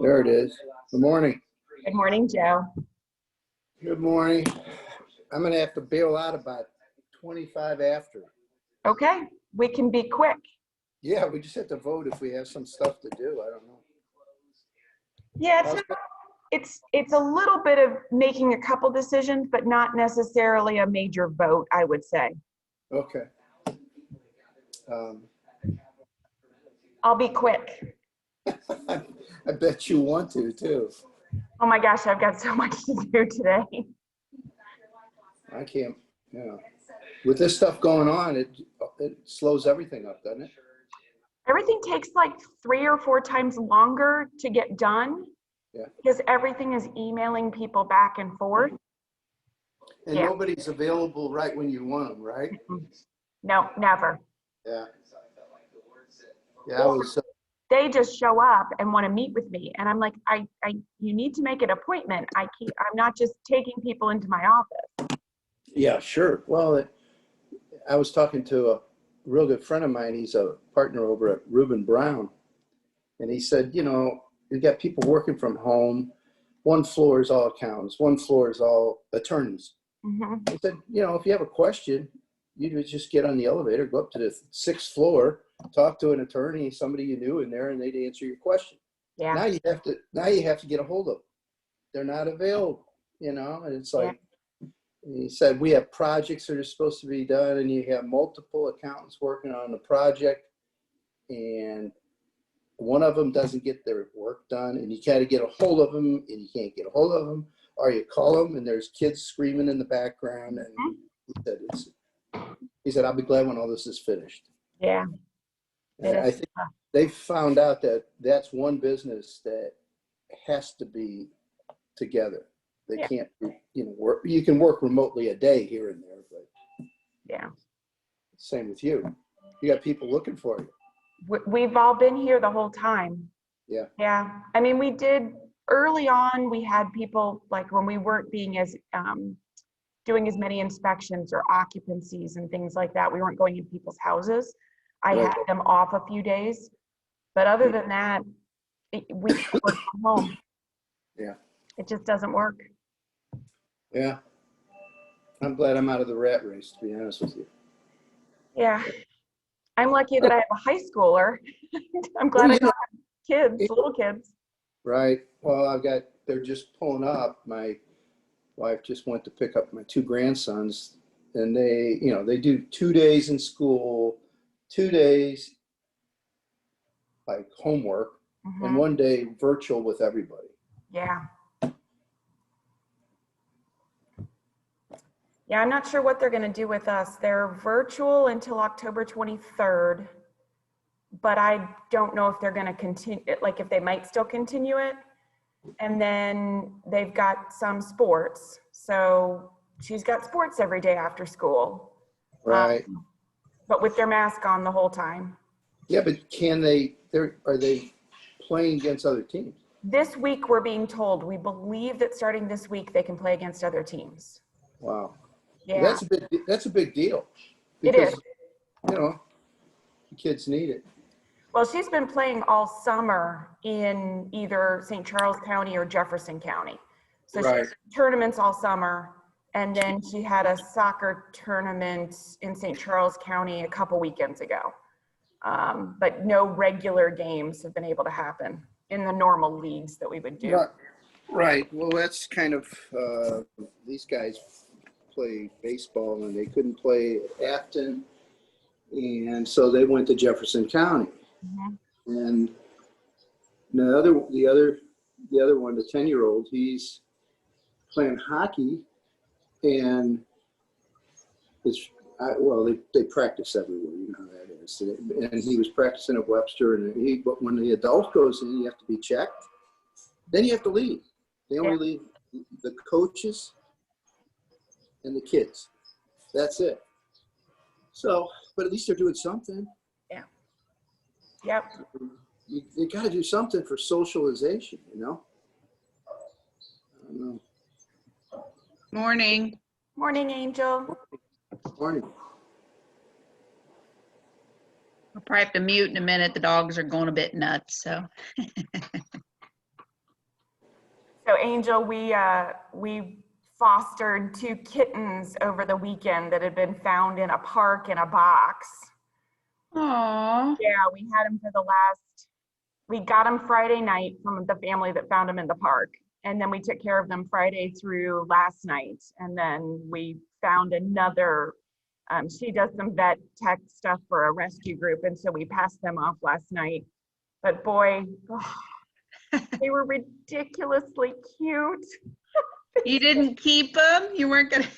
There it is. Good morning. Good morning, Joe. Good morning. I'm going to have to bail out about 25 after. Okay, we can be quick. Yeah, we just have to vote if we have some stuff to do. I don't know. Yeah, it's a little bit of making a couple decisions, but not necessarily a major vote, I would say. Okay. I'll be quick. I bet you want to, too. Oh my gosh, I've got so much to do today. I can't, with this stuff going on, it slows everything up, doesn't it? Everything takes like 3 or 4 times longer to get done. Yeah. Because everything is emailing people back and forth. And yeah. Nobody's available right when you want them, right? No, never. Yeah. Yeah, they just show up and want to meet with me, and I'm like, you need to make an appointment. I'm not just taking people into my office. Yeah, sure. Well, I was talking to a real good friend of mine. He's a partner over at Reuben Brown, and he said, you got people working from home. One floor is all accountants. One floor is all attorneys. Mm-hmm. He said, if you have a question, you would just get on the elevator, go up to the 6th floor, talk to an attorney, somebody you knew in there, and they'd answer your question. Yeah. Now you have to get a hold of them. They're not available, and it's like, he said, we have projects that are supposed to be done, and you have multiple accountants working on the project, and one of them doesn't get their work done, and you got to get a hold of them, and you can't get a hold of them, or you call them, and there's kids screaming in the background, and he said, I'll be glad when all this is finished. Yeah. I think they found out that that's one business that has to be together. They can't, work. You can work remotely a day here and there, but yeah. Same with you. You got people looking for you. We've all been here the whole time. Yeah. Yeah. I mean, we did early on. We had people like when we weren't being as doing as many inspections or occupancies and things like that. We weren't going in people's houses. I had them off a few days, but other than that, we work from home. Yeah. It just doesn't work. Yeah. I'm glad I'm out of the rat race, to be honest with you. Yeah. I'm lucky that I have a high schooler. I'm glad I have kids, little kids. Right. Well, they're just pulling up. My wife just went to pick up my 2 grandsons, and they do 2 days in school, 2 days like homework, and 1 day virtual with everybody. Yeah. Yeah, I'm not sure what they're going to do with us. They're virtual until October 23rd, but I don't know if they're going to continue, like if they might still continue it. And then they've got some sports. So she's got sports every day after school. Right. But with their mask on the whole time. Yeah, but are they playing against other teams? This week we're being told, we believe that starting this week they can play against other teams. Wow. Yeah. That's a big deal. Because, it is. The kids need it. Well, she's been playing all summer in either St. Charles County or Jefferson County. So she had tournaments all summer, and then she had a soccer tournament in St. Charles County a couple weekends ago. But no regular games have been able to happen in the normal leagues that we would do. Right. Well, that's kind of, these guys play baseball, and they couldn't play at Afton, and so they went to Jefferson County. Mm-hmm. And the other one, the 10-year-old, he's playing hockey, and they practice everywhere. You know how that is. And he was practicing at Webster, and but when the adult goes in, you have to be checked. Then you have to leave. They only leave the coaches and the kids. That's it. So, but at least they're doing something. Yeah. Yep. You got to do something for socialization, I don't know. Morning. Morning, Angel. Morning. I'll probably have to mute in a minute. The dogs are going a bit nuts, so. So Angel, we fostered 2 kittens over the weekend that had been found in a park in a box. Aww. Yeah, we had them we got them Friday night from the family that found them in the park. And then we took care of them Friday through last night. And then we found another, she does some vet tech stuff for a rescue group. And so we passed them off last night. But boy, they were ridiculously cute. You didn't keep them? You weren't gonna?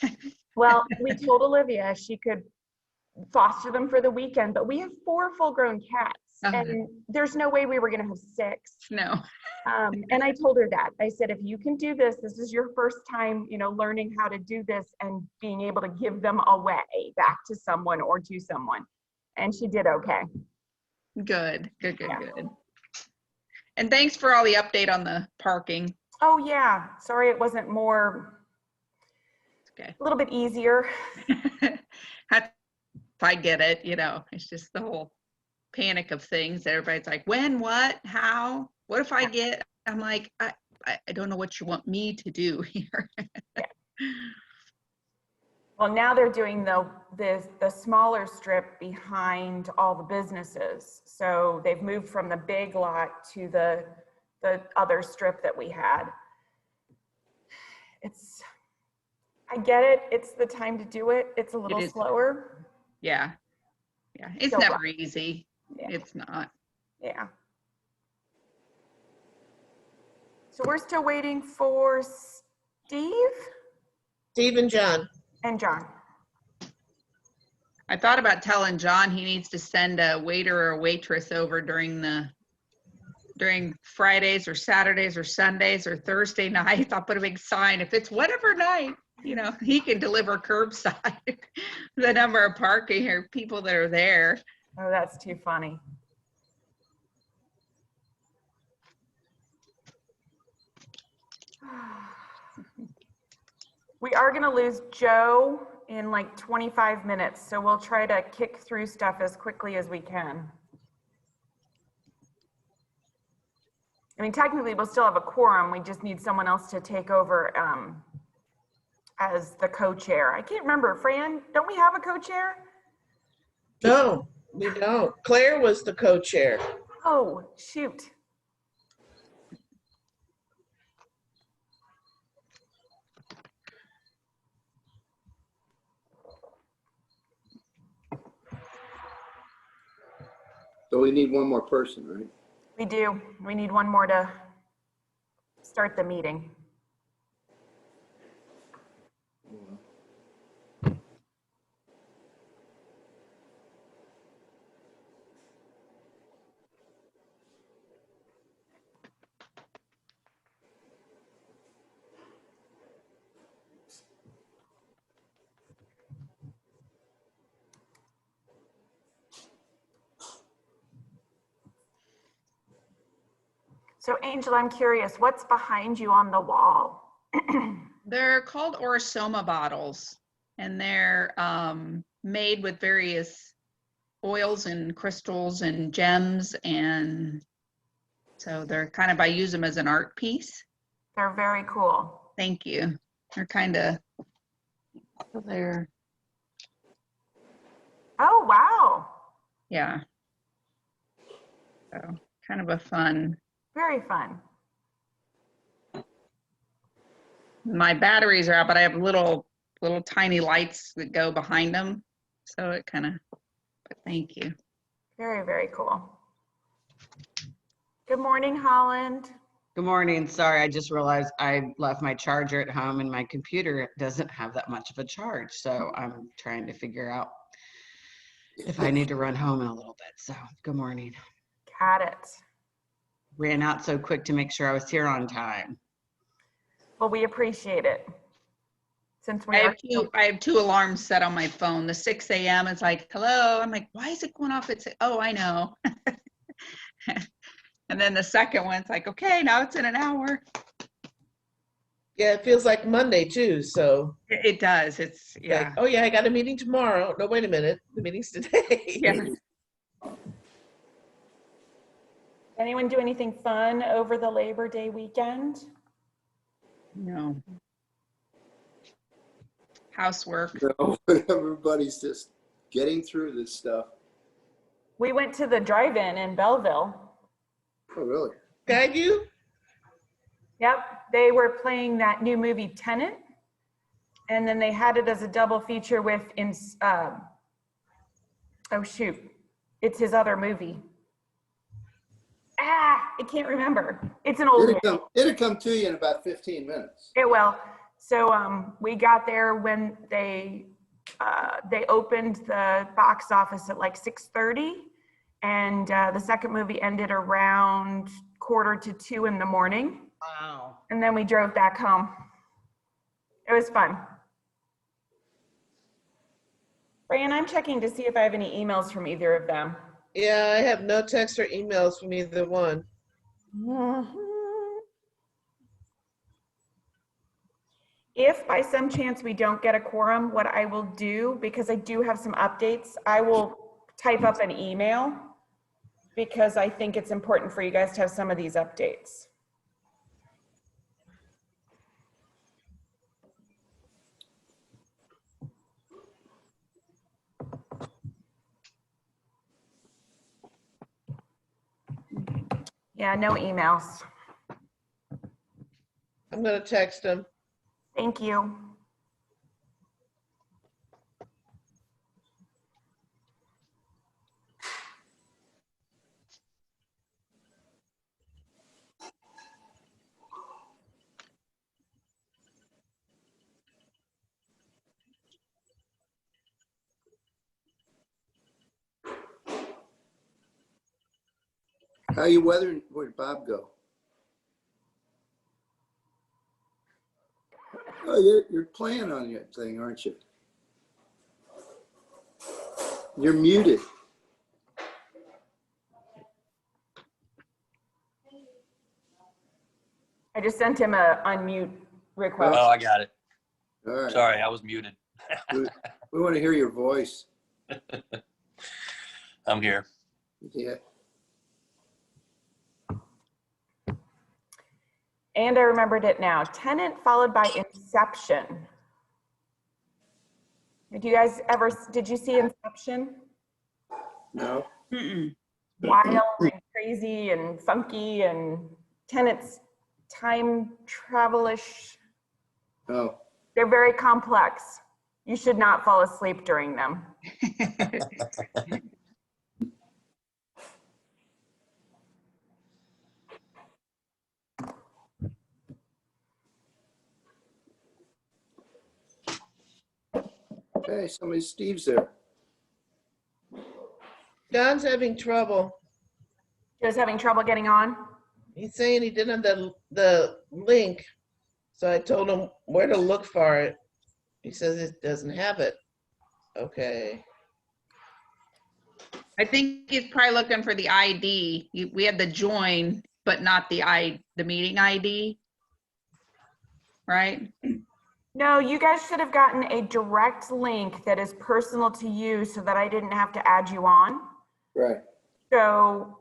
Well, we told Olivia she could foster them for the weekend, but we have 4 full-grown cats, and there's no way we were gonna have 6. No. And I told her that. I said, if you can do this, this is your first time, learning how to do this and being able to give them away back to someone or to someone. And she did okay. Good. And thanks for all the update on the parking. Oh yeah, sorry it wasn't more, Okay. a little bit easier. I get it, it's just the whole panic of things. Everybody's like, when, what, how, what if I get, I'm like, I don't know what you want me to do here. Yeah. Well, now they're doing the smaller strip behind all the businesses. So they've moved from the big lot to the other strip that we had. I get it. It's the time to do it. It's a little slower. Yeah. It's So never easy. Yeah. It's not. Yeah. So we're still waiting for Steve and John. and John. I thought about telling John he needs to send a waiter or a waitress over during Fridays or Saturdays or Sundays or Thursday nights. I'll put a big sign. If it's whatever night, he can deliver curbside. The number of parking or people that are there. Oh, that's too funny. We are going to lose Joe in like 25 minutes, so we'll try to kick through stuff as quickly as we can. I mean, technically, we'll still have a quorum. We just need someone else to take over as the co-chair. I can't remember. Fran, don't we have a co-chair? No, we don't. Claire was the co-chair. Oh, shoot. So we need one more person, right? We do. We need one more to start the meeting. So Angel, I'm curious, what's behind you on the wall? They're called Orosoma bottles, and they're made with various oils and crystals and gems, and so they're kind of, I use them as an art piece. They're very cool. Thank you. They're kind of, they're, Oh, wow. yeah. So kind of a fun. Very fun. My batteries are out, but I have little tiny lights that go behind them. So it kind of, but thank you. Very, very cool. Good morning, Holland. Good morning. Sorry, I just realized I left my charger at home and my computer doesn't have that much of a charge. So I'm trying to figure out if I need to run home in a little bit. So good morning. Got it. Ran out so quick to make sure I was here on time. Well, we appreciate it. Since we I have two alarms set on my phone. The 6 a.m. is like, hello. I'm like, why is it going off? It's, oh, I know. And then the second one's like, okay, now it's in an hour. Yeah, it feels like Monday too. So It does. It's, yeah. like, oh yeah, I got a meeting tomorrow. No, wait a minute. The meeting's today. Yeah. Anyone do anything fun over the Labor Day weekend? No. Housework. No, everybody's just getting through this stuff. We went to the drive-in in Belleville. Oh, really? Guide you? Yep, they were playing that new movie Tenet, and then they had it as a double feature with, oh shoot, it's his other movie. I can't remember. It's an old movie. It'll come to you in about 15 minutes. It will. So we got there when they opened the box office at like 6:30, and the second movie ended around 1:45 in the morning. Wow. And then we drove back home. It was fun. Brian, I'm checking to see if I have any emails from either of them. Yeah, I have no text or emails from either one. If by some chance we don't get a quorum, what I will do, because I do have some updates, I will type up an email because I think it's important for you guys to have some of these updates. Yeah, no emails. I'm gonna text them. Thank you. How you weathering? Where'd Bob go? Oh, you're playing on your thing, aren't you? You're muted. I just sent him a unmute request. Oh, I got it. All right. Sorry, I was muted. We want to hear your voice. I'm here. Yeah. And I remembered it now. Tenet followed by Inception. Did you guys ever, did you see Inception? No. Mm-mm. Wild and crazy and funky, and Tenet's time travel-ish. Oh. They're very complex. You should not fall asleep during them. Hey, Steve's there. John's having trouble. Just having trouble getting on? He's saying he didn't have the link. So I told him where to look for it. He says it doesn't have it. Okay. I think he's probably looking for the ID. We had the join, but not the meeting ID. Right? No, you guys should have gotten a direct link that is personal to you so that I didn't have to add you on. Right. So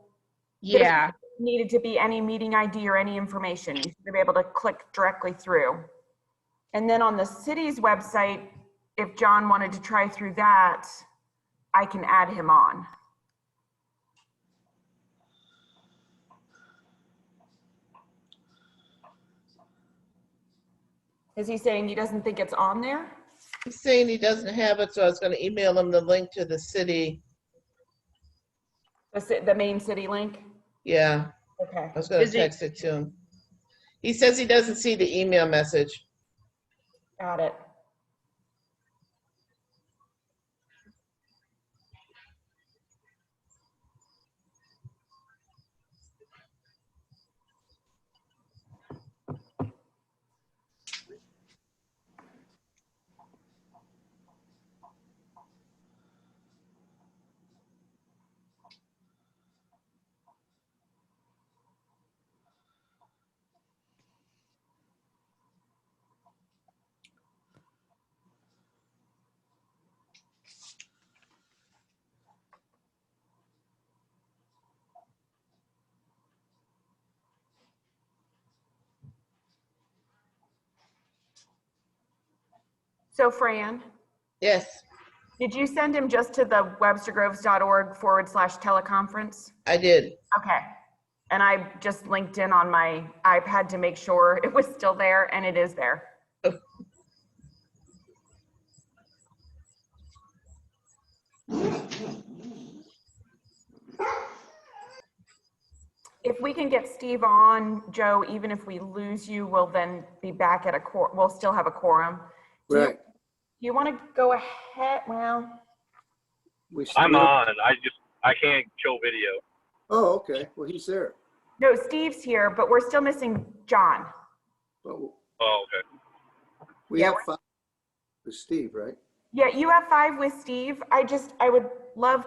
Yeah. there needed to be any meeting ID or any information. You should be able to click directly through. And then on the city's website, if John wanted to try through that, I can add him on. Is he saying he doesn't think it's on there? He's saying he doesn't have it, so I was going to email him the link to the city. The main city link? Yeah, Okay. I was going to text it to him. He says he doesn't see the email message. Got it. So Fran, Yes, did you send him just to the webstergroves.org/teleconference? I did. Okay. And I just linked in on my iPad to make sure it was still there, and it is there. If we can get Steve on, Joe, even if we lose you, we'll then be back at we'll still have a quorum. Right. Do you want to go ahead? Well, I'm on. I can't show video. Oh, okay. Well, he's there. no, Steve's here, but we're still missing John. Well, Oh, okay. we Yeah, have 5 with Steve, right? Yeah, you have 5 with Steve. I would love,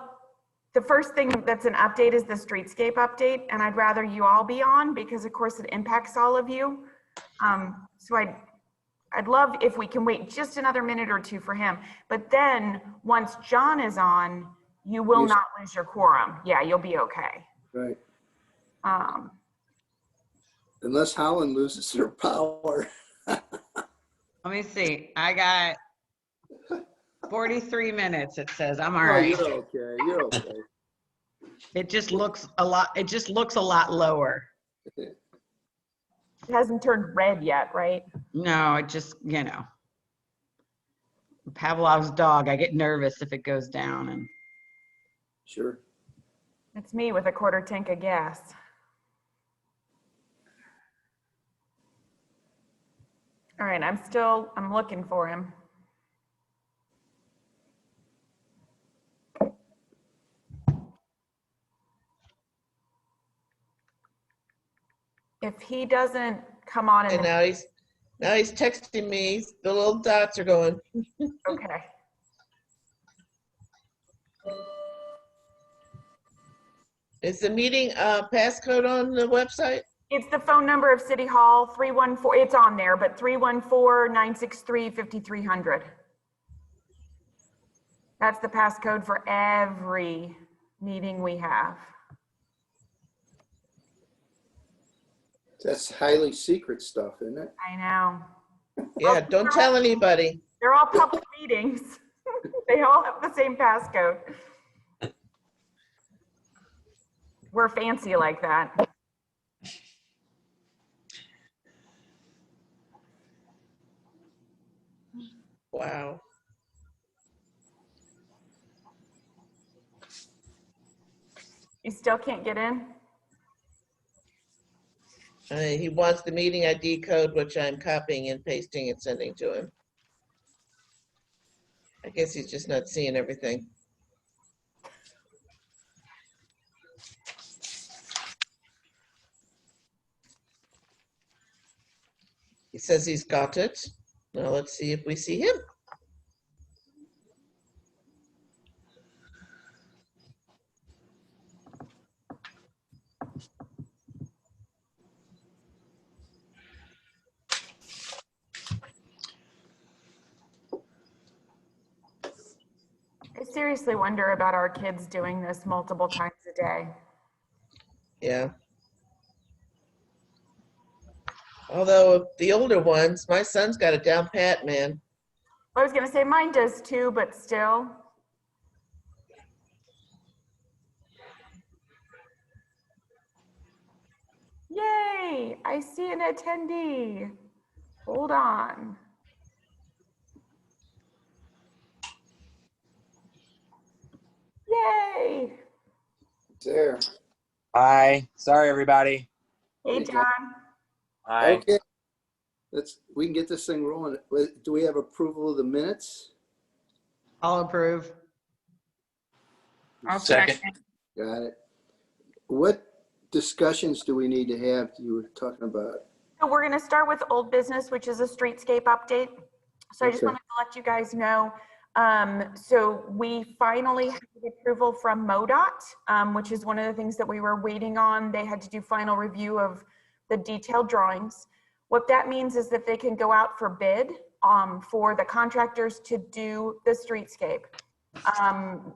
the first thing that's an update is the Streetscape update, and I'd rather you all be on because of course it impacts all of you. So I'd love if we can wait just another minute or 2 for him. But then once John is on, you will Yes. not lose your quorum. Yeah, you'll be okay. Right. Um, Unless Holland loses her power. Let me see. I got 43 minutes, it says. I'm all Oh, right. you're okay. You're okay. It just looks a lot lower. it hasn't turned red yet, right? No, it just, Pavlov's dog. I get nervous if it goes down. And Sure. It's me with a quarter tank of gas. All right, I'm looking for him. If he doesn't come on in And the, now he's texting me. The little dots are going. okay. Is the meeting passcode on the website? It's the phone number of City Hall, 314, it's on there, but 314-963-5300. That's the passcode for every meeting we have. That's highly secret stuff, isn't it? I know. Yeah, don't tell anybody. They're all public meetings. They all have the same passcode. We're fancy like that. Wow. You still can't get in? He wants the meeting ID code, which I'm copying and pasting and sending to him. I guess he's just not seeing everything. He says he's got it. Now let's see if we see him. I seriously wonder about our kids doing this multiple times a day. Yeah. Although the older ones, my son's got it down pat, man. I was gonna say mine does too, but still. Yay, I see an attendee. Hold on. Yay. There. Hi. Sorry, everybody. Hey, Hey, John. John. Hi. Okay. We can get this thing rolling. Do we have approval of the minutes? I'll approve. I'll Second. second. Got it. What discussions do we need to have you were talking about? So we're gonna start with old business, which is a streetscape update. So I just Okay. wanted to let you guys know. So we finally have the approval from MoDOT, which is one of the things that we were waiting on. They had to do final review of the detailed drawings. What that means is that they can go out for bid for the contractors to do the streetscape.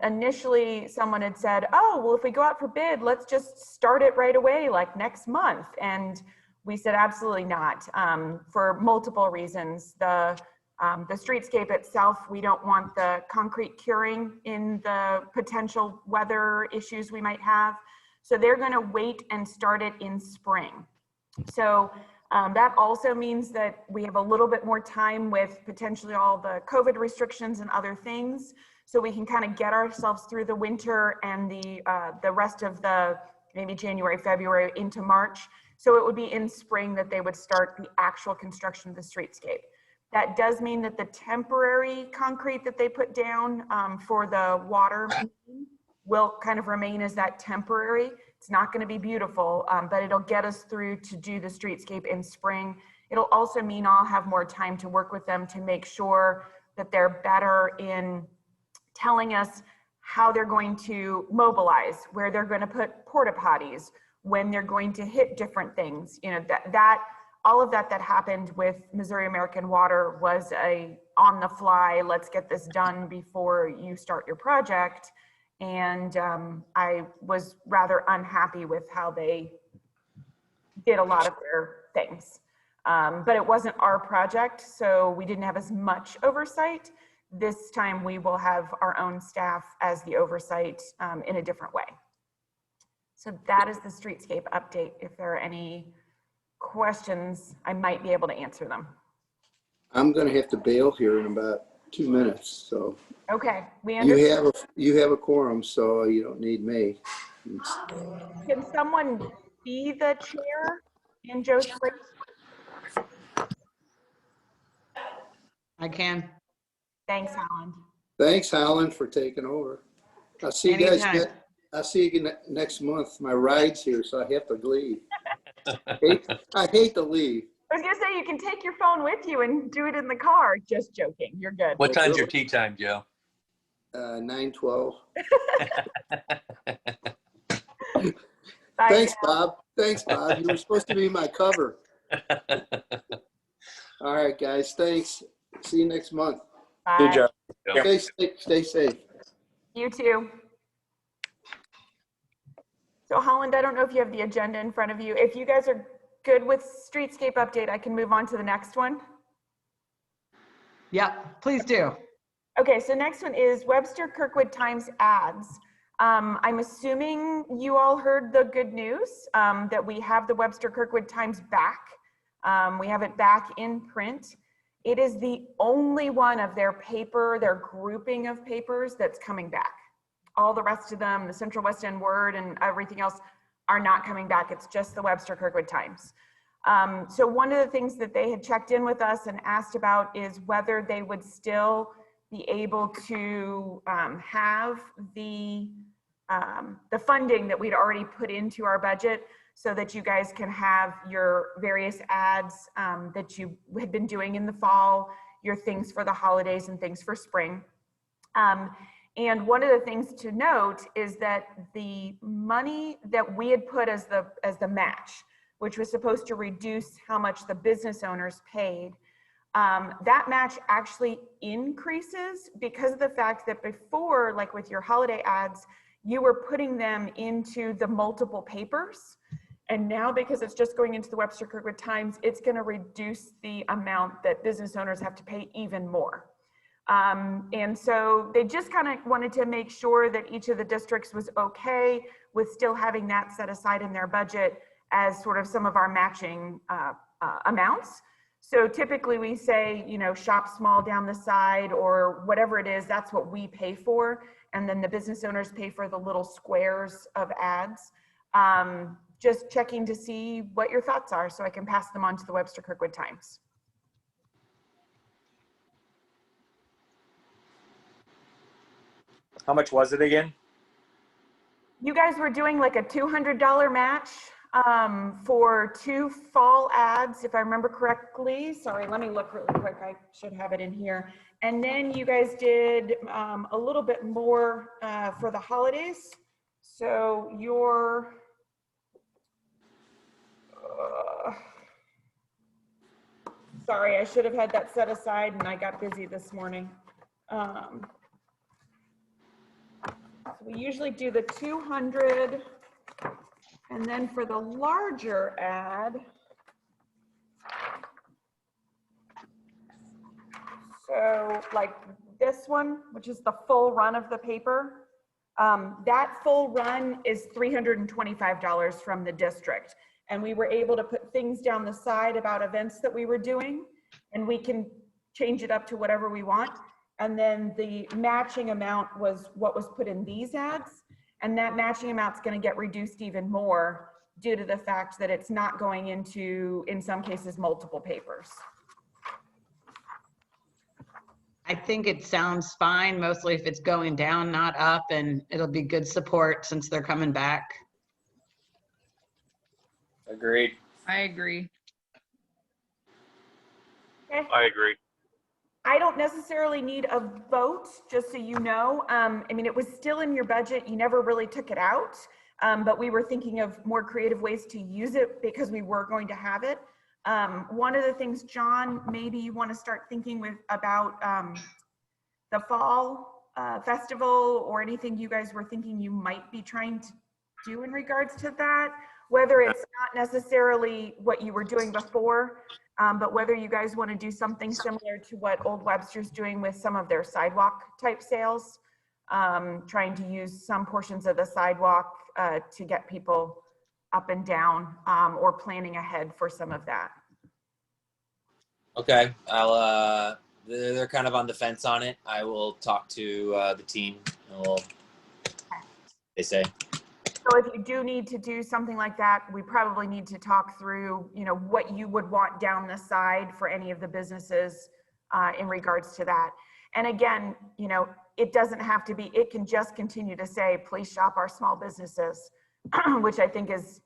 Initially, someone had said, oh, well, if we go out for bid, let's just start it right away, like next month. And we said, absolutely not, for multiple reasons. The The streetscape itself, we don't want the concrete curing in the potential weather issues we might have. So they're going to wait and start it in spring. So that also means that we have a little bit more time with potentially all the COVID restrictions and other things. So we can kind of get ourselves through the winter and the rest of the maybe January, February into March. So it would be in spring that they would start the actual construction of the streetscape. That does mean that the temporary concrete that they put down for the water will kind of remain as that temporary. It's not going to be beautiful, but it'll get us through to do the streetscape in spring. It'll also mean I'll have more time to work with them to make sure that they're better in telling us how they're going to mobilize, where they're going to put porta potties, when they're going to hit different things. You know, all of that happened with Missouri American Water was a on the fly, let's get this done before you start your project. And I was rather unhappy with how they did a lot of their things. But it wasn't our project, so we didn't have as much oversight. This time we will have our own staff as the oversight in a different way. So that is the streetscape update. If there are any questions, I might be able to answer them. I'm going to have to bail here in about 2 minutes. So okay, we understand. You have a quorum, so you don't need me. Can someone be the chair in Joe's place? I can. Thanks, Holland. Thanks, Howland, for taking over. I'll see you guys. Anytime. I'll see you next month. My ride's here, so I have to leave. I hate to leave. I was gonna say you can take your phone with you and do it in the car. Just joking. You're good. What time's your tea time, Joe? 9:12. Bye, Thanks, Joe. Bob. Thanks, Bob. You were supposed to be my cover. All right, guys. Thanks. See you next month. Bye. Good job. Stay safe. You too. So Holland, I don't know if you have the agenda in front of you. If you guys are good with streetscape update, I can move on to the next one. Yep, please do. Okay, so next one is Webster Kirkwood Times ads. I'm assuming you all heard the good news that we have the Webster Kirkwood Times back. We have it back in print. It is the only one of their grouping of papers that's coming back. All the rest of them, the Central West End Word and everything else, are not coming back. It's just the Webster Kirkwood Times. So one of the things that they had checked in with us and asked about is whether they would still be able to have the funding that we'd already put into our budget so that you guys can have your various ads that you had been doing in the fall, your things for the holidays and things for spring. And one of the things to note is that the money that we had put as the match, which was supposed to reduce how much the business owners paid, that match actually increases because of the fact that before, like with your holiday ads, you were putting them into the multiple papers. And now because it's just going into the Webster Kirkwood Times, it's going to reduce the amount that business owners have to pay even more. And so they just kind of wanted to make sure that each of the districts was okay with still having that set aside in their budget as sort of some of our matching amounts. So typically we say, you know, shop small down the side or whatever it is, that's what we pay for. And then the business owners pay for the little squares of ads. Just checking to see what your thoughts are so I can pass them on to the Webster Kirkwood Times. How much was it again? You guys were doing like a $200 match for 2 fall ads, if I remember correctly. Sorry, let me look really quick. I should have it in here. And then you guys did a little bit more for the holidays. So your, sorry, I should have had that set aside and I got busy this morning. So we usually do the 200, and then for the larger ad, So like this one, which is the full run of the paper, that full run is $325 from the district. And we were able to put things down the side about events that we were doing, and we can change it up to whatever we want. And then the matching amount was what was put in these ads. And that matching amount's going to get reduced even more due to the fact that it's not going into, in some cases, multiple papers. I think it sounds fine, mostly if it's going down, not up, and it'll be good support since they're coming back. Agreed. I agree. Okay. I agree. I don't necessarily need a vote, just so you know. I mean, it was still in your budget. You never really took it out, but we were thinking of more creative ways to use it because we were going to have it. One of the things, John, maybe you want to start thinking about the fall festival, or anything you guys were thinking you might be trying to do in regards to that, whether it's not necessarily what you were doing before, but whether you guys want to do something similar to what Old Webster's doing with some of their sidewalk type sales, trying to use some portions of the sidewalk to get people up and down, or planning ahead for some of that. Okay. They're kind of on the fence on it. I will talk to the team and we'll, they say. So if you do need to do something like that, we probably need to talk through, you know, what you would want down the side for any of the businesses in regards to that. And again, you know, it doesn't have to be, it can just continue to say, please shop our small businesses, which I think is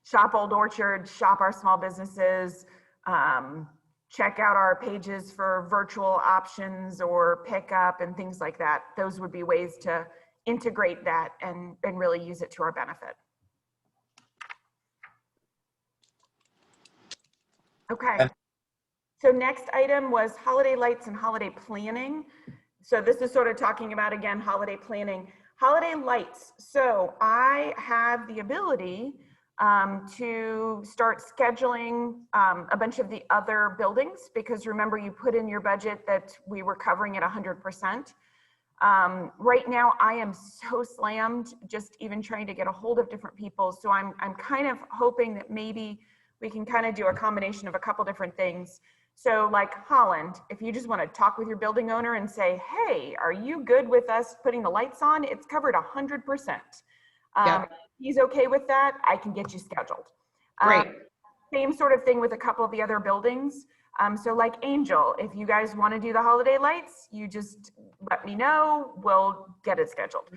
shop Old Orchard, shop our small businesses, check out our pages for virtual options or pickup and things like that. Those would be ways to integrate that and really use it to our benefit. Okay. So next item was holiday lights and holiday planning. So this is sort of talking about, again, holiday planning. Holiday lights. So I have the ability to start scheduling a bunch of the other buildings, because remember, you put in your budget that we were covering at 100%. Right now I am so slammed just even trying to get a hold of different people. So I'm kind of hoping that maybe we can kind of do a combination of a couple different things. So like Holland, if you just want to talk with your building owner and say, hey, are you good with us putting the lights on? It's covered 100%. Yeah. He's okay with that, I can get you scheduled. Great. Same sort of thing with a couple of the other buildings. So like Angel, if you guys want to do the holiday lights, you just let me know, we'll get it scheduled.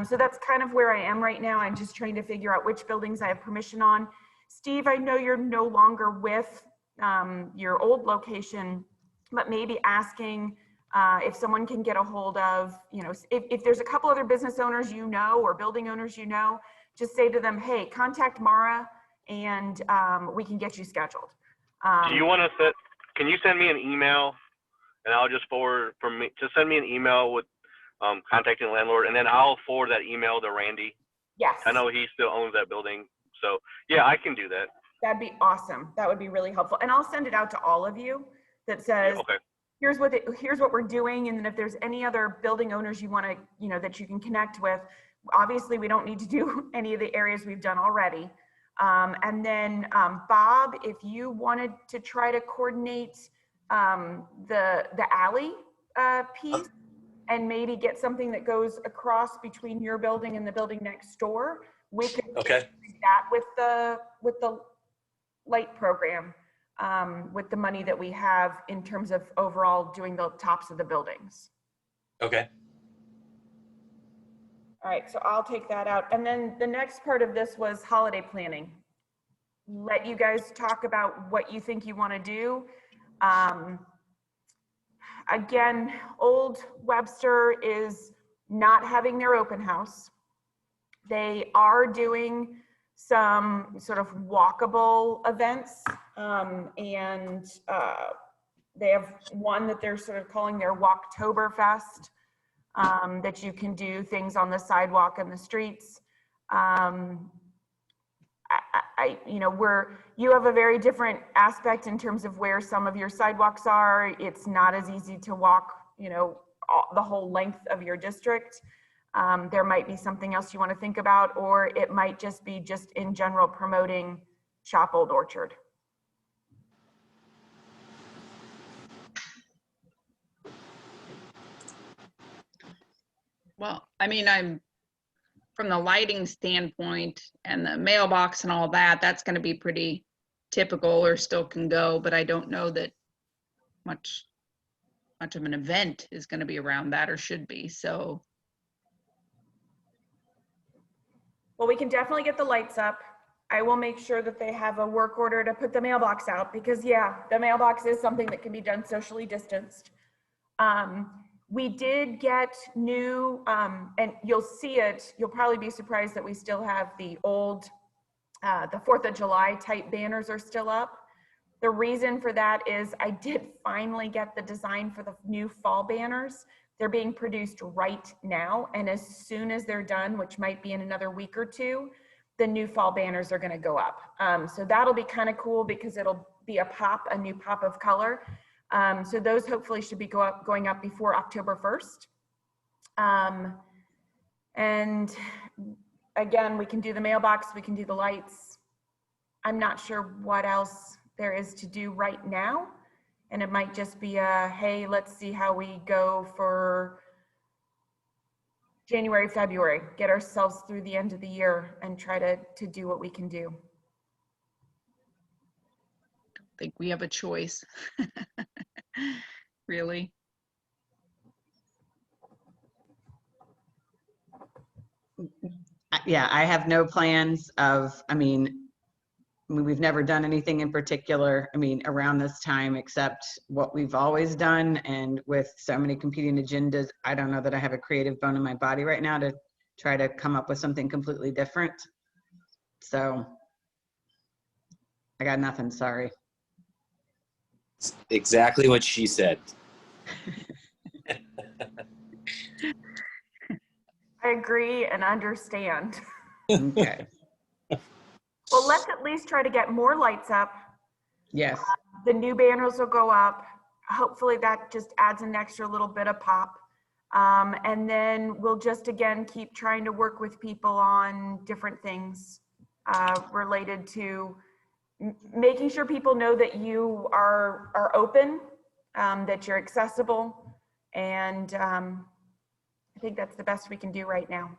So that's kind of where I am right now. I'm just trying to figure out which buildings I have permission on. Steve, I know you're no longer with your old location, but maybe asking if someone can get a hold of, you know, if there's a couple other business owners you know, or building owners you know, just say to them, hey, contact Mara and we can get you scheduled. Do you want to set? Can you send me an email, and I'll just forward from me. Just send me an email with contacting the landlord, and then I'll forward that email to Randy. Yes. I know he still owns that building, so yeah, I can do that. That'd be awesome. That would be really helpful. And I'll send it out to all of you that says, Yeah, okay. here's what we're doing. And then if there's any other building owners you want to, you know, that you can connect with, obviously we don't need to do any of the areas we've done already. And then Bob, if you wanted to try to coordinate the alley piece and maybe get something that goes across between your building and the building next door, we could do that with the light program, with the money that we have in terms of overall doing the tops of the buildings. Okay. All right, so I'll take that out. And then the next part of this was holiday planning. Let you guys talk about what you think you want to do. Again, Old Webster is not having their open house. They are doing some sort of walkable events, and they have one that they're sort of calling their Walktoberfest, that you can do things on the sidewalk and the streets. you have a very different aspect in terms of where some of your sidewalks are. It's not as easy to walk, the whole length of your district. There might be something else you want to think about, or it might just be just in general promoting Shop Old Orchard. Well, I mean, I'm from the lighting standpoint and the mailbox and all that, that's going to be pretty typical or still can go, but I don't know that much of an event is going to be around that or should be. So. Well, we can definitely get the lights up. I will make sure that they have a work order to put the mailbox out because yeah, the mailbox is something that can be done socially distanced. We did get new, and you'll see it, you'll probably be surprised that we still have the old, the 4th of July type banners are still up. The reason for that is I did finally get the design for the new fall banners. They're being produced right now. And as soon as they're done, which might be in another week or two, the new fall banners are gonna go up. So that'll be kind of cool because it'll be a new pop of color. So those hopefully should be going up before October 1st. And again, we can do the mailbox, we can do the lights. I'm not sure what else there is to do right now. And it might just be hey, let's see how we go for January, February, get ourselves through the end of the year and try to do what we can do. I think we have a choice. Really. Yeah, I have no plans of, we've never done anything in particular, around this time, except what we've always done. And with so many competing agendas, I don't know that I have a creative bone in my body right now to try to come up with something completely different. So I got nothing, sorry. Exactly what she said. I agree and understand. Okay. Well, let's at least try to get more lights up. Yes. The new banners will go up. Hopefully that just adds an extra little bit of pop. And then we'll just, again, keep trying to work with people on different things related to making sure people know that you are open, that you're accessible. And I think that's the best we can do right now.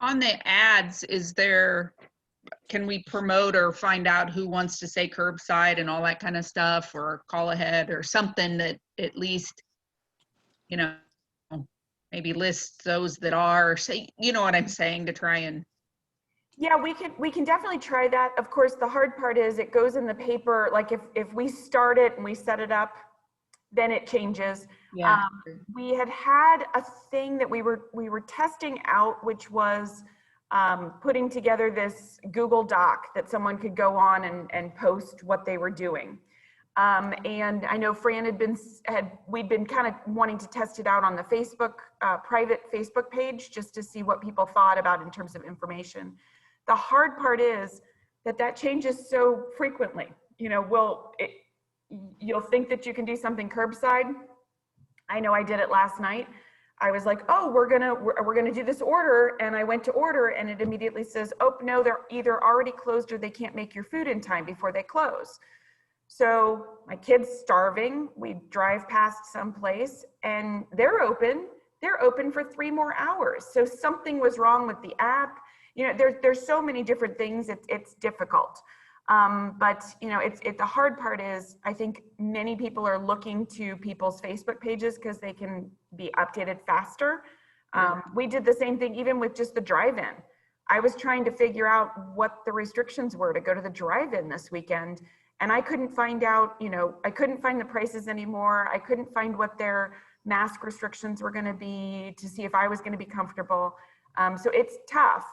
On the ads, can we promote or find out who wants to say curbside and all that kind of stuff, or call ahead or something that at least, maybe lists those that are, say, you know what I'm saying, to try and. Yeah, we can definitely try that. Of course, the hard part is it goes in the paper. Like if we start it and we set it up, then it changes. Yeah. We had a thing that we were testing out, which was putting together this Google Doc that someone could go on and post what they were doing. And I know Fran we'd been kind of wanting to test it out on the Facebook, private Facebook page, just to see what people thought about in terms of information. The hard part is that changes so frequently. You'll think that you can do something curbside. I know I did it last night. I was like, oh, we're gonna do this order, and I went to order, and it immediately says, oh no, they're either already closed or they can't make your food in time before they close. So my kid's starving. We drive past someplace, and they're open. They're open for 3 more hours. So something was wrong with the app. There's so many different things. It's difficult. But the hard part is, I think many people are looking to people's Facebook pages because they can be updated faster. We did the same thing even with just the drive-in. I was trying to figure out what the restrictions were to go to the drive-in this weekend, and I couldn't find out, I couldn't find the prices anymore. I couldn't find what their mask restrictions were going to be to see if I was going to be comfortable. So it's tough.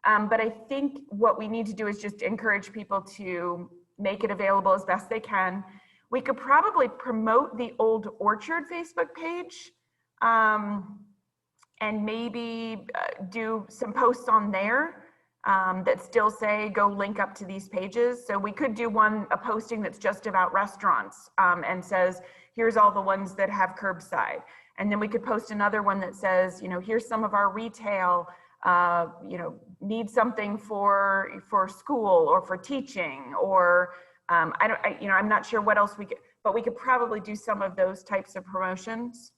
But I think what we need to do is just encourage people to make it available as best they can. We could probably promote the Old Orchard Facebook page and maybe do some posts on there that still say, go link up to these pages. So we could do a posting that's just about restaurants and says, here's all the ones that have curbside. And then we could post another one that says, here's some of our retail, need something for school or for teaching, or I'm not sure what else we could, but we could probably do some of those types of promotions.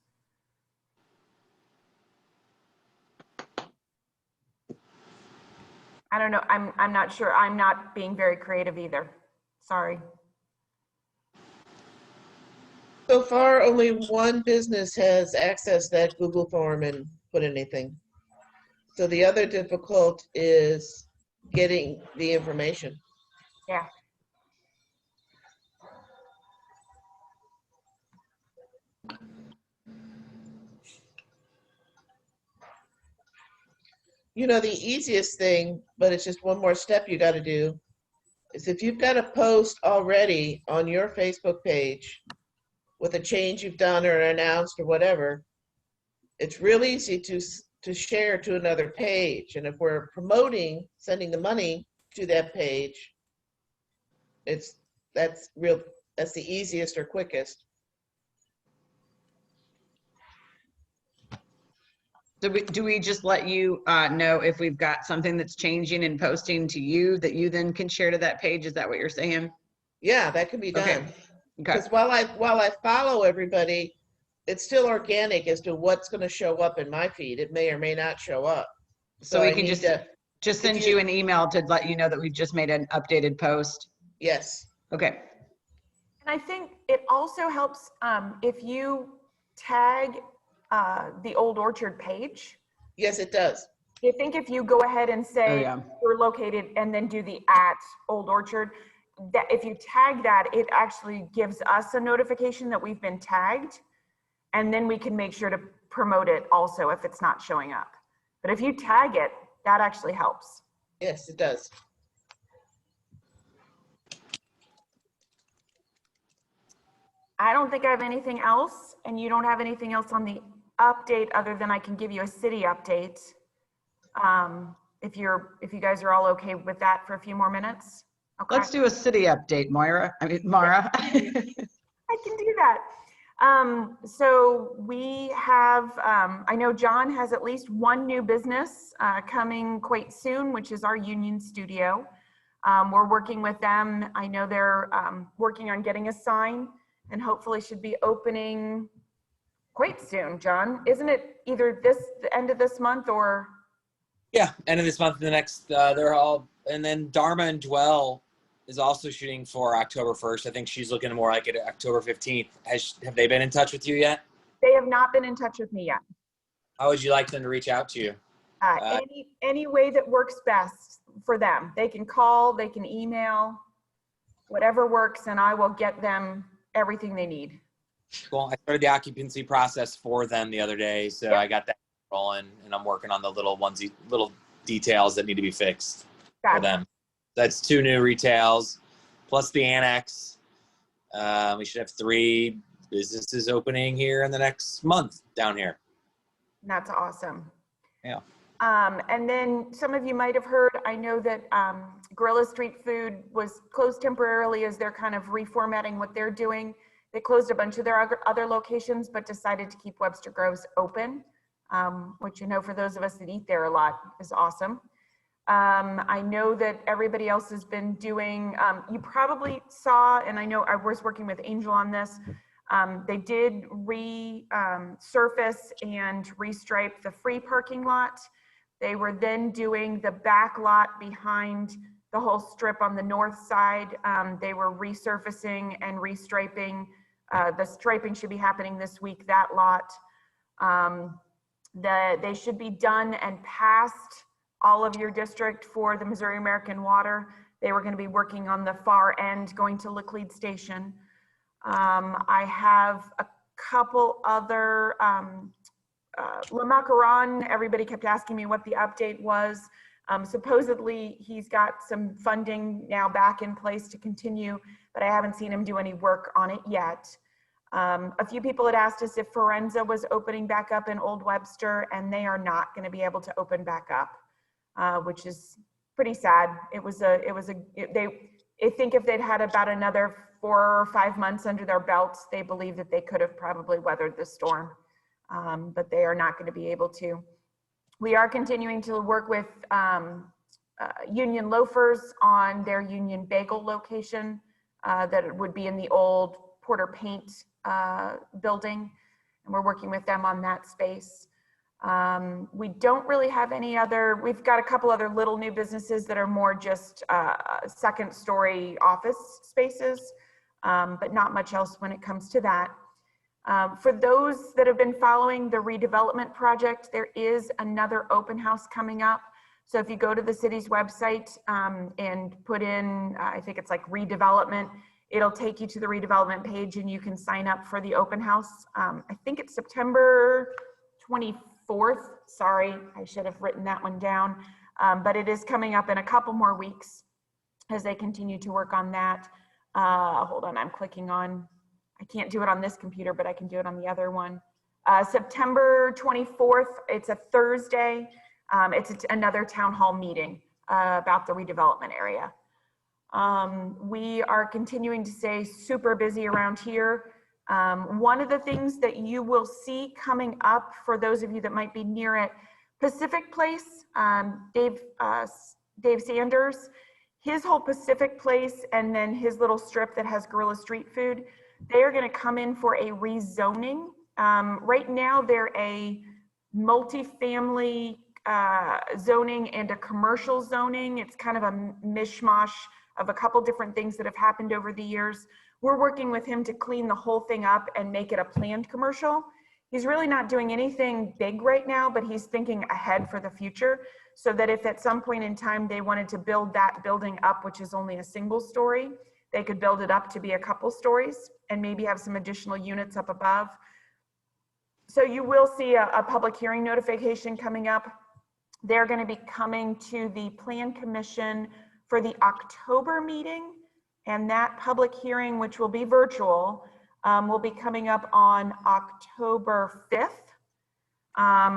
I don't know. I'm not sure. I'm not being very creative either. Sorry. So far, only one business has accessed that Google form and put anything. So the other difficult is getting the information. Yeah. The easiest thing, but it's just one more step you got to do, is if you've got a post already on your Facebook page with a change you've done or announced or whatever, it's real easy to share to another page. And if we're promoting sending the money to that page, that's the easiest or quickest. Do we just let you know if we've got something that's changing and posting to you that you then can share to that page? Is that what you're saying? Yeah, that can be done. Okay. Because while I follow everybody, it's still organic as to what's going to show up in my feed. It may or may not show up. So we can just send you an email to let you know that we've just made an updated post. Yes. Okay. And I think it also helps if you tag the Old Orchard page. Yes, it does. I think if you go ahead and say we're located and then do the @Old Orchard, that if you tag that, it actually gives us a notification that we've been tagged, and then we can make sure to promote it also if it's not showing up. But if you tag it, that actually helps. Yes, it does. I don't think I have anything else, and you don't have anything else on the update other than I can give you a city update. If you guys are all okay with that for a few more minutes. Okay. Let's do a city update, Mara. I I can do that. So we have, I know John has at least one new business coming quite soon, which is our Union Studio. We're working with them. I know they're working on getting a sign and hopefully should be opening quite soon, John. Isn't it either the end of this month or? Yeah, end of this month, the next, they're all, and then Dharma and Dwell is also shooting for October 1st. I think she's looking more like it October 15th. Have they been in touch with you yet? They have not been in touch with me yet. How would you like them to reach out to you? Any way that works best for them. They can call, they can email, whatever works, and I will get them everything they need. Cool. I started the occupancy process for them the other day, so Yep. I got that rolling, and I'm working on the little details that need to be fixed for them. That's 2 new retails, plus the annex. We should have 3 businesses opening here in the next month down here. That's awesome. Yeah. And then some of you might have heard, I know that Gorilla Street Food was closed temporarily as they're kind of reformatting what they're doing. They closed a bunch of their other locations, but decided to keep Webster Groves open, which, for those of us that eat there a lot is awesome. I know that everybody else has been doing, you probably saw, and I know I was working with Angel on this, they did resurface and restripe the free parking lot. They were then doing the back lot behind the whole strip on the north side. They were resurfacing and restriping. The striping should be happening this week, that lot. They should be done and passed all of your district for the Missouri American Water. They were going to be working on the far end going to Laclede Station. I have a couple other, Le Macaron, everybody kept asking me what the update was. Supposedly he's got some funding now back in place to continue, but I haven't seen him do any work on it yet. A few people had asked us if Forenza was opening back up in Old Webster, and they are not going to be able to open back up, which is pretty sad. I think if they'd had about another 4 or 5 months under their belts, they believe that they could have probably weathered the storm, but they are not going to be able to. We are continuing to work with Union Loafers on their Union Bagel location that would be in the old Porter Paint building, and we're working with them on that space. We don't really have any other, we've got a couple other little new businesses that are more just second story office spaces, but not much else when it comes to that. For those that have been following the redevelopment project, there is another open house coming up. So if you go to the city's website and put in, I think it's like redevelopment, it'll take you to the redevelopment page and you can sign up for the open house. I think it's September 24th. Sorry, I should have written that one down. But it is coming up in a couple more weeks as they continue to work on that. Hold on, I'm clicking on, I can't do it on this computer, but I can do it on the other one. September 24th, it's a Thursday. It's another town hall meeting about the redevelopment area. We are continuing to stay super busy around here. One of the things that you will see coming up for those of you that might be near it, Pacific Place, Dave Sanders, his whole Pacific Place and then his little strip that has Gorilla Street Food, they are going to come in for a rezoning. Right now they're a multifamily zoning and a commercial zoning. It's kind of a mishmash of a couple different things that have happened over the years. We're working with him to clean the whole thing up and make it a planned commercial. He's really not doing anything big right now, but he's thinking ahead for the future so that if at some point in time they wanted to build that building up, which is only a single story, they could build it up to be a couple stories and maybe have some additional units up above. So you will see a public hearing notification coming up. They're going to be coming to the Plan Commission for the October meeting, and that public hearing, which will be virtual, will be coming up on October 5th.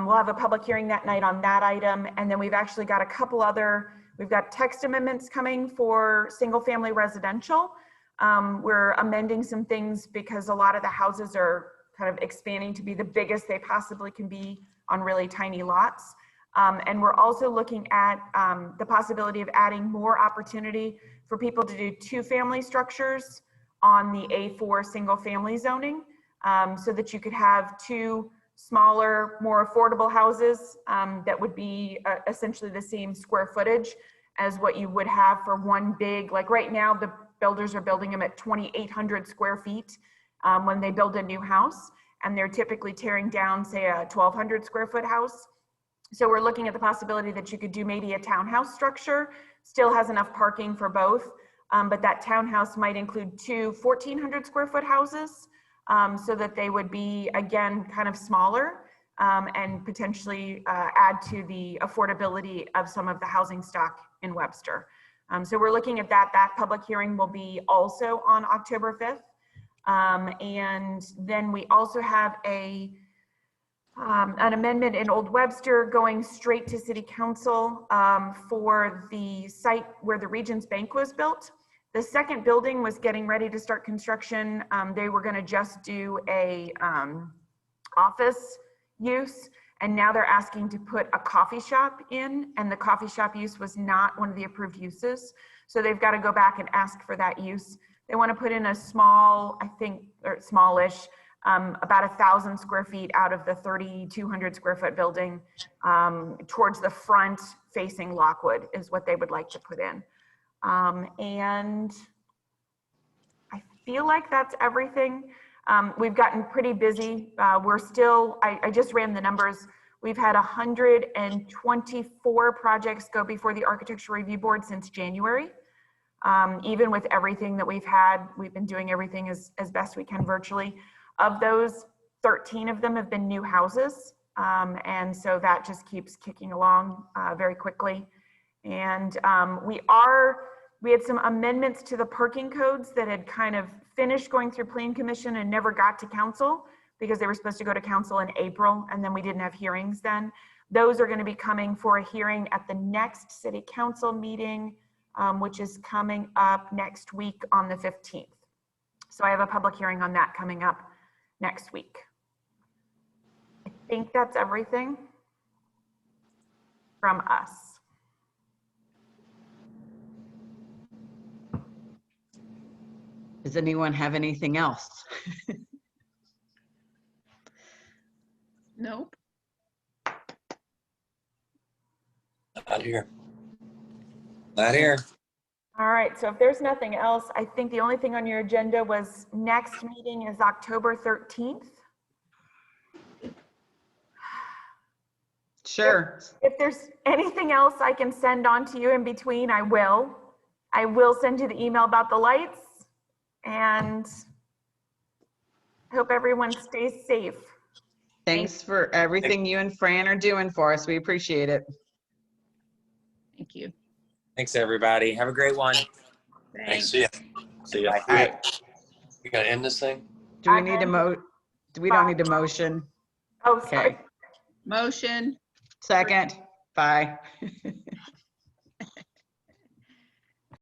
We'll have a public hearing that night on that item, and then we've actually got a couple other, we've got text amendments coming for single family residential. We're amending some things because a lot of the houses are kind of expanding to be the biggest they possibly can be on really tiny lots. And we're also looking at the possibility of adding more opportunity for people to do 2-family structures on the A4 single family zoning, so that you could have 2 smaller, more affordable houses that would be essentially the same square footage as what you would have for one big, like right now, the builders are building them at 2,800 square feet when they build a new house, and they're typically tearing down, say, a 1,200 square foot house. So we're looking at the possibility that you could do maybe a townhouse structure, still has enough parking for both, but that townhouse might include 2 1,400 square foot houses, so that they would be, again, kind of smaller and potentially add to the affordability of some of the housing stock in Webster. So we're looking at that. That public hearing will be also on October 5th. And then we also have an amendment in Old Webster going straight to City Council for the site where the Regions Bank was built. The second building was getting ready to start construction. They were going to just do a office use, and now they're asking to put a coffee shop in, and the coffee shop use was not one of the approved uses. So they've got to go back and ask for that use. They want to put in a small, I think, or smallish, about 1,000 square feet out of the 3,200 square foot building towards the front facing Lockwood is what they would like to put in. And I feel like that's everything. We've gotten pretty busy. We're still, I just ran the numbers. We've had 124 projects go before the Architecture Review Board since January. Even with everything that we've had, we've been doing everything as best we can virtually. Of those, 13 of them have been new houses. And so that just keeps kicking along very quickly. And we had some amendments to the parking codes that had kind of finished going through Plan Commission and never got to council because they were supposed to go to council in April, and then we didn't have hearings then. Those are going to be coming for a hearing at the next city council meeting, which is coming up next week on the 15th. So I have a public hearing on that coming up next week. I think that's everything from us. Does anyone have anything else? Nope. Not here. Not here. All right, so if there's nothing else, I think the only thing on your agenda was next meeting is October 13th. Sure. If there's anything else I can send on to you in between, I will. I will send you the email about the lights, and I hope everyone stays safe. Thanks for everything you and Fran are doing for us. We appreciate it. Thank you. Thanks, everybody. Have a great one. Thanks. See ya. See ya. All right. You gonna end this thing? Do we need a we don't need a motion? Oh, sorry. Okay. Motion. Second. Bye.